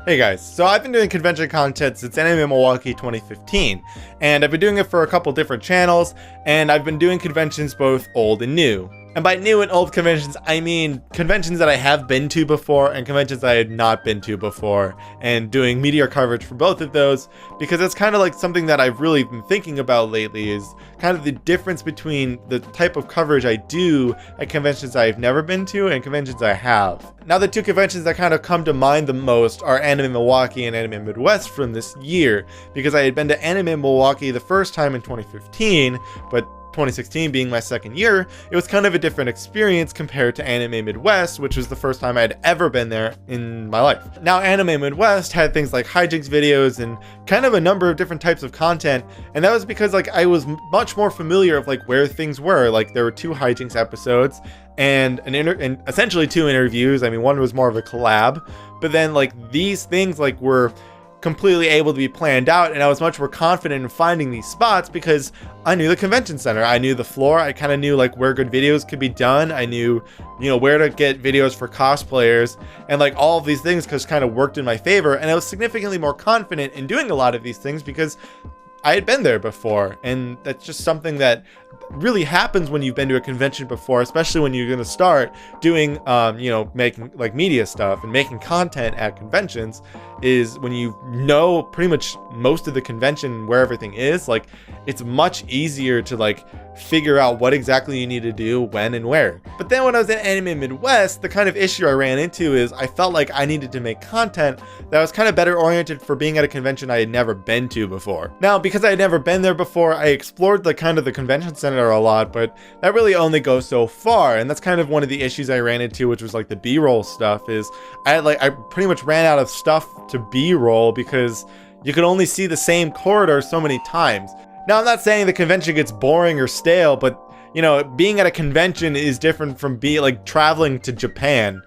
Hey guys, so I've been doing convention content since Anime Milwaukee 2015, and I've been doing it for a couple different channels, and I've been doing conventions both old and new. And by new and old conventions, I mean conventions that I have been to before and conventions I had not been to before, and doing media coverage for both of those, because it's kind of like something that I've really been thinking about lately, is kind of the difference between the type of coverage I do at conventions I've never been to and conventions I have. Now, the two conventions that kind of come to mind the most are Anime Milwaukee and Anime Midwest from this year, because I had been to Anime Milwaukee the first time in 2015, but 2016 being my second year, it was kind of a different experience compared to Anime Midwest, which was the first time I had ever been there in my life. Now, Anime Midwest had things like hijinks videos and kind of a number of different types of content, and that was because like I was much more familiar of like where things were. Like there were 2 hijinks episodes and and essentially 2 interviews. I mean, one was more of a collab, but then like these things like were completely able to be planned out, and I was much more confident in finding these spots because I knew the convention center, I knew the floor, I kind of knew like where good videos could be done, I knew, you know, where to get videos for cosplayers, and like all of these things just kind of worked in my favor, and I was significantly more confident in doing a lot of these things because I had been there before. And that's just something that really happens when you've been to a convention before, especially when you're going to start doing you know, making like media stuff and making content at conventions, is when you know pretty much most of the convention, where everything is, like it's much easier to like figure out what exactly you need to do when and where. But then when I was at Anime Midwest, the kind of issue I ran into is I felt like I needed to make content that was kind of better oriented for being at a convention I had never been to before. Now, because I had never been there before, I explored the kind of the convention center a lot, but that really only goes so far, and that's kind of one of the issues I ran into, which was like the B-roll stuff. Is I pretty much ran out of stuff to B-roll because you could only see the same corridor so many times. Now, I'm not saying the convention gets boring or stale, but you know, being at a convention is different from like traveling to Japan.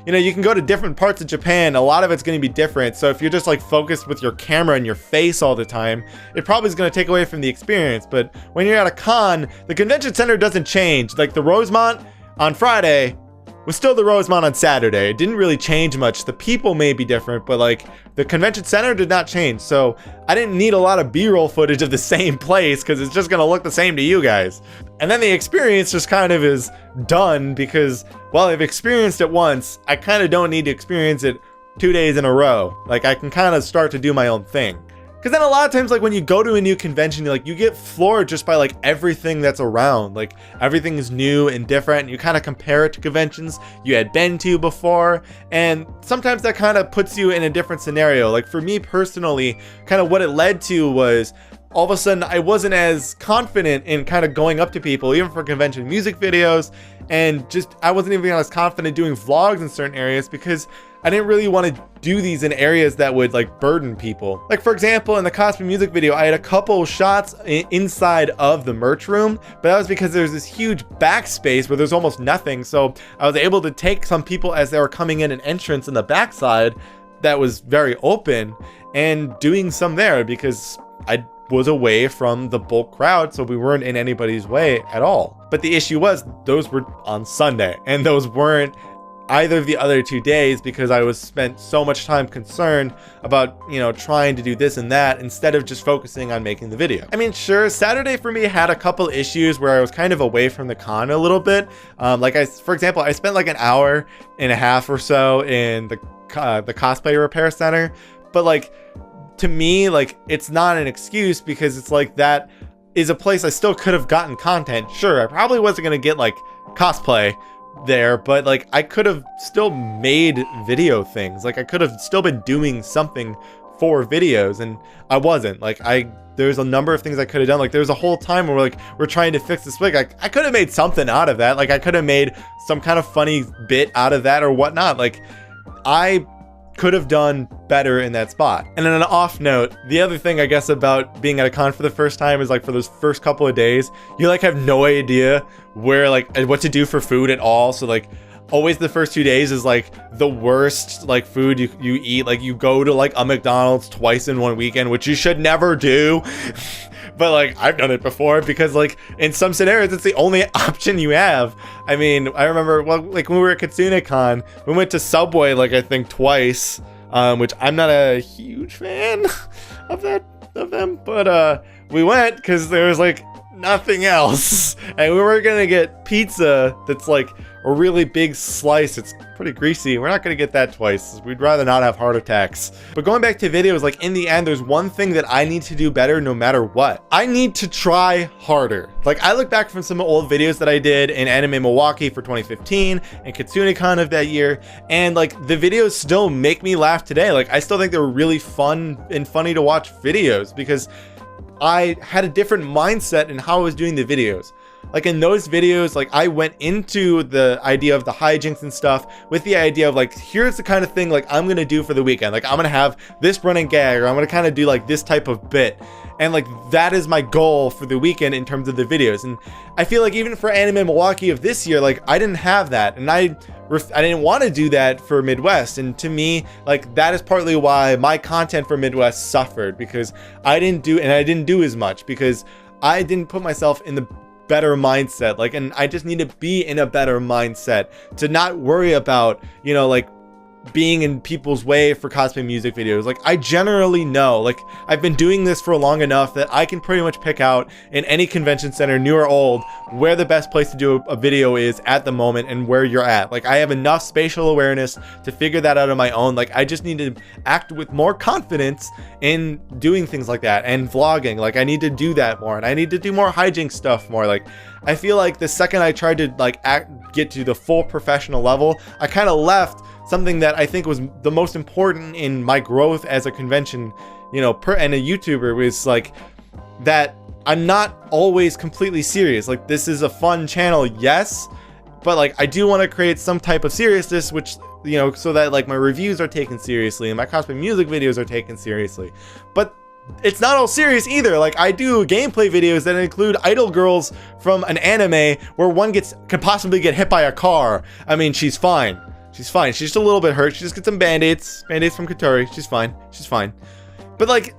You know, you can go to different parts of Japan, a lot of it's going to be different, so if you're just like focused with your camera in your face all the time, it probably is going to take away from the experience. But when you're at a con, the convention center doesn't change. Like the Rosemont on Friday was still the Rosemont on Saturday. It didn't really change much. The people may be different, but like the convention center did not change. So I didn't need a lot of B-roll footage of the same place because it's just gonna look the same to you guys. And then the experience just kind of is done because, well, I've experienced it once. I kind of don't need to experience it 2 days in a row. Like I can kind of start to do my own thing. Because then a lot of times, like when you go to a new convention, you get floored just by like everything that's around. Like everything is new and different, and you kind of compare it to conventions you had been to before, and sometimes that kind of puts you in a different scenario. Like for me personally, kind of what it led to was all of a sudden I wasn't as confident in kind of going up to people, even for convention music videos, and just I wasn't even as confident doing vlogs in certain areas because I didn't really want to do these in areas that would like burden people. Like for example, in the cosplay music video, I had a couple shots inside of the merch room, but that was because there's this huge backspace where there's almost nothing. So I was able to take some people as they were coming in an entrance in the backside that was very open and doing some there because I was away from the bulk crowd, so we weren't in anybody's way at all. But the issue was those were on Sunday, and those weren't either of the other 2 days because I was spent so much time concerned about, you know, trying to do this and that instead of just focusing on making the video. I mean, sure, Saturday for me had a couple issues where I was kind of away from the con a little bit. For example, I spent like an hour and a half or so in the cosplay repair center, but like to me, like it's not an excuse because it's like that is a place I still could have gotten content. Sure, I probably wasn't gonna get like cosplay there, but like I could have still made video things. Like I could have still been doing something for videos, and I wasn't. Like there's a number of things I could have done. Like there was a whole time where we're trying to fix this wig. I could have made something out of that. Like I could have made some kind of funny bit out of that or whatnot. Like I could have done better in that spot. And on an off note, the other thing I guess about being at a con for the first time is like for those first couple of days, you like have no idea where like what to do for food at all. So like always the first 2 days is like the worst like food you eat. Like you go to like a McDonald's twice in one weekend, which you should never do. But like I've done it before because like in some scenarios it's the only option you have. I mean, I remember, well, like when we were at KitsuneCon, we went to Subway like I think twice. which I'm not a huge fan of them, but we went because there was like nothing else, and we were gonna get pizza that's like a really big slice. It's pretty greasy. We're not gonna get that twice. We'd rather not have heart attacks. But going back to videos, like in the end, there's one thing that I need to do better no matter what. I need to try harder. Like I look back from some old videos that I did in Anime Milwaukee for 2015 and KitsuneCon of that year, and like the videos still make me laugh today. Like I still think they're really fun and funny to watch videos because I had a different mindset in how I was doing the videos. Like in those videos, like I went into the idea of the hijinks and stuff with the idea of like, here's the kind of thing like I'm gonna do for the weekend. Like I'm gonna have this running gag, or I'm gonna kind of do like this type of bit. And like that is my goal for the weekend in terms of the videos. And I feel like even for Anime Milwaukee of this year, like I didn't have that, and I didn't want to do that for Midwest. And to me, like that is partly why my content for Midwest suffered, because I didn't do as much because I didn't put myself in the better mindset. Like, and I just need to be in a better mindset to not worry about, you know, like being in people's way for cosplay music videos. Like I generally know, like I've been doing this for long enough that I can pretty much pick out in any convention center, new or old, where the best place to do a video is at the moment and where you're at. Like I have enough spatial awareness to figure that out on my own. Like I just need to act with more confidence in doing things like that, and vlogging. Like I need to do that more, and I need to do more hijink stuff more. Like I feel like the second I tried to like get to the full professional level, I kind of left something that I think was the most important in my growth as a convention, you know, and a YouTuber, was like that I'm not always completely serious. Like this is a fun channel, yes, but like I do want to create some type of seriousness, which, you know, so that like my reviews are taken seriously and my cosplay music videos are taken seriously. But it's not all serious either. Like I do gameplay videos that include idol girls from an anime where one could possibly get hit by a car. I mean, she's fine. She's fine. She's just a little bit hurt. She just gets some band-aids from Katori. She's fine. She's fine. But like,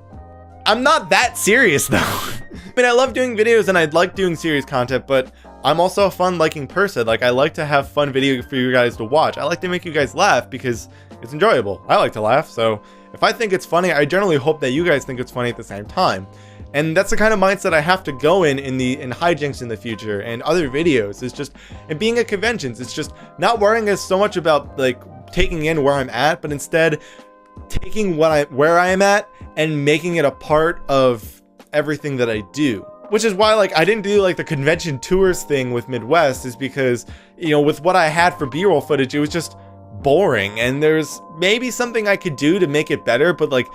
I'm not that serious though. I mean, I love doing videos and I'd like doing serious content, but I'm also a fun liking person. Like I like to have fun video for you guys to watch. I like to make you guys laugh because it's enjoyable. I like to laugh. So if I think it's funny, I generally hope that you guys think it's funny at the same time. And that's the kind of mindset I have to go in hijinks in the future and other videos. It's just, and being at conventions, it's just not worrying so much about like taking in where I'm at, but instead taking where I am at and making it a part of everything that I do. Which is why like I didn't do like the convention tours thing with Midwest, is because, you know, with what I had for B-roll footage, it was just boring, and there's maybe something I could do to make it better, but like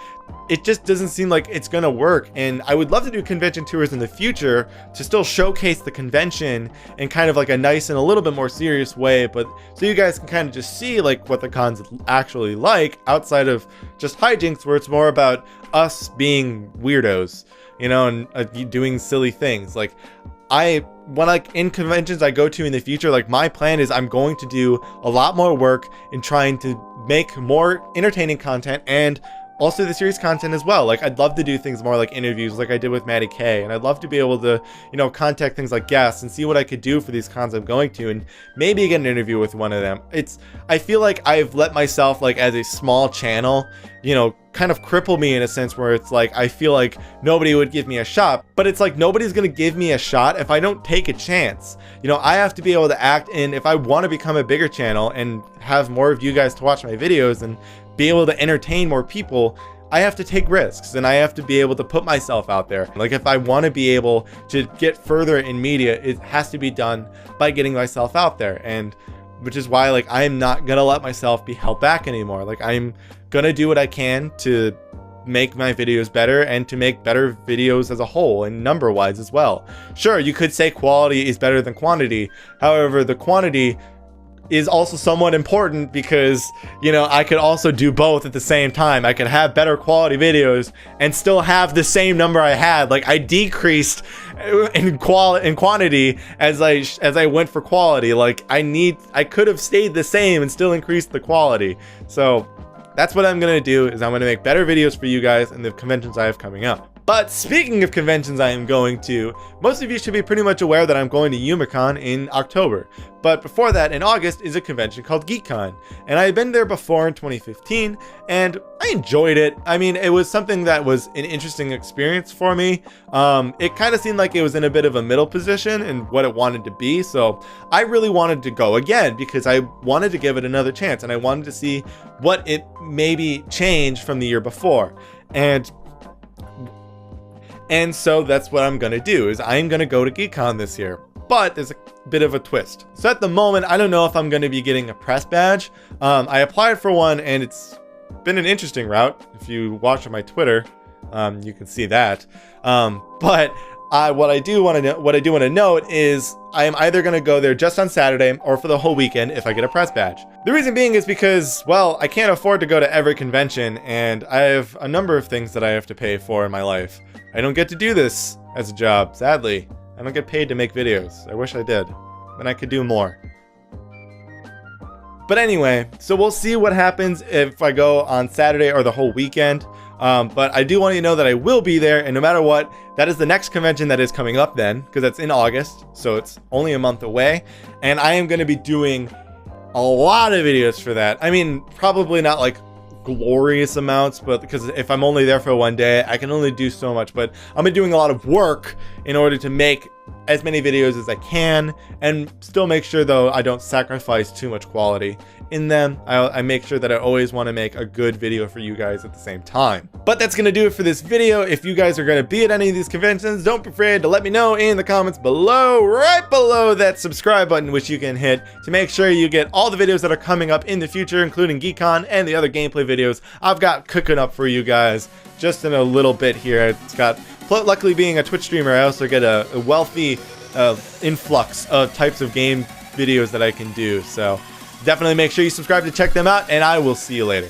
it just doesn't seem like it's gonna work. And I would love to do convention tours in the future to still showcase the convention in kind of like a nice and a little bit more serious way, but so you guys can kind of just see like what the con's actually like outside of just hijinks, where it's more about us being weirdos, you know, and doing silly things. Like when like in conventions I go to in the future, like my plan is I'm going to do a lot more work in trying to make more entertaining content, and also the serious content as well. Like I'd love to do things more like interviews like I did with Maddie K, and I'd love to be able to, you know, contact things like guests and see what I could do for these cons I'm going to, and maybe get an interview with one of them. I feel like I've let myself, like as a small channel, you know, kind of cripple me in a sense where it's like I feel like nobody would give me a shot, but it's like nobody's gonna give me a shot if I don't take a chance. You know, I have to be able to act, and if I want to become a bigger channel and have more of you guys to watch my videos and be able to entertain more people, I have to take risks, and I have to be able to put myself out there. Like if I want to be able to get further in media, it has to be done by getting myself out there, and which is why like I'm not gonna let myself be held back anymore. Like I'm gonna do what I can to make my videos better and to make better videos as a whole and number wise as well. Sure, you could say quality is better than quantity. However, the quantity is also somewhat important because, you know, I could also do both at the same time. I could have better quality videos and still have the same number I had. Like I decreased in quantity as I went for quality. Like I could have stayed the same and still increased the quality. So that's what I'm gonna do, is I'm gonna make better videos for you guys in the conventions I have coming up. But speaking of conventions I am going to, most of you should be pretty much aware that I'm going to YumaCon in October. But before that, in August, is a convention called Geek On. And I had been there before in 2015, and I enjoyed it. I mean, it was something that was an interesting experience for me. It kind of seemed like it was in a bit of a middle position in what it wanted to be. So I really wanted to go again because I wanted to give it another chance, and I wanted to see what it maybe changed from the year before. And so that's what I'm gonna do, is I'm gonna go to GeekCon this year. But there's a bit of a twist. So at the moment, I don't know if I'm gonna be getting a press badge. I applied for one, and it's been an interesting route. If you watch on my Twitter, you can see that. But what I do want to note is I am either going to go there just on Saturday or for the whole weekend if I get a press badge. The reason being is because, well, I can't afford to go to every convention, and I have a number of things that I have to pay for in my life. I don't get to do this as a job, sadly. I don't get paid to make videos. I wish I did. Then I could do more. But anyway, so we'll see what happens if I go on Saturday or the whole weekend. But I do want you to know that I will be there, and no matter what, that is the next convention that is coming up then, because that's in August, so it's only a month away, and I am going to be doing a lot of videos for that. I mean, probably not like glorious amounts, but because if I'm only there for one day, I can only do so much, but I'm been doing a lot of work in order to make as many videos as I can, and still make sure though I don't sacrifice too much quality in them. I make sure that I always want to make a good video for you guys at the same time. But that's gonna do it for this video. If you guys are gonna be at any of these conventions, don't be afraid to let me know in the comments below, right below that subscribe button, which you can hit to make sure you get all the videos that are coming up in the future, including GeekCon and the other gameplay videos I've got cooking up for you guys just in a little bit here. It's got, luckily being a Twitch streamer, I also get a wealthy influx of types of game videos that I can do. So definitely make sure you subscribe to check them out, and I will see you later.